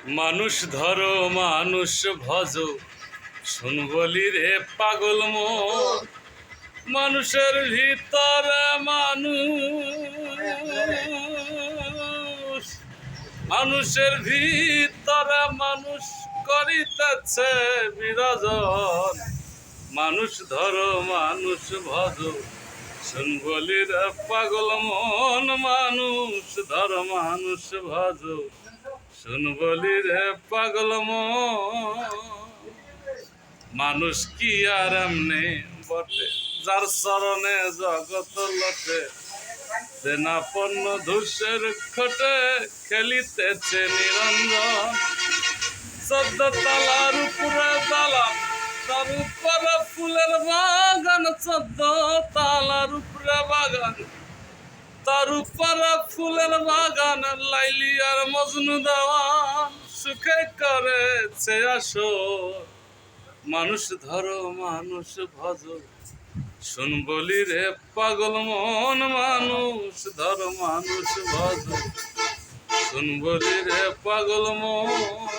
মানুষ ধরো মানুষ ভজ শুন বলি রে পাগল মন মানুষের ভিতরে মানুষের ভিতরে মানুষ করিতেছে বিরাজন। মানুষ ধরো মানুষ ভজ শুন বলি রে পাগল মন মানুষ ধরো মানুষ ভজ শুন বলি রে পাগল মন। মানুষ কি আর এমনি বটে যার চরণে জগৎ লটে দেনা পণ্য ধূসের খটে খেলিতেছে নিরঞ্জন। 14 তালার উপরে দালান তার উপরে ফুলের বাগান 14 তালার উপরে বাগান তার উপরে ফুলের বাগান লাইলি আর মজনু দেওয়ান সুখে করেছে আসো। মানুষ ধরো মানুষ ভজ শুন বলি রে পাগল মন মানুষ ধরো মানুষ ভজ শুন বলি রে পাগল মন।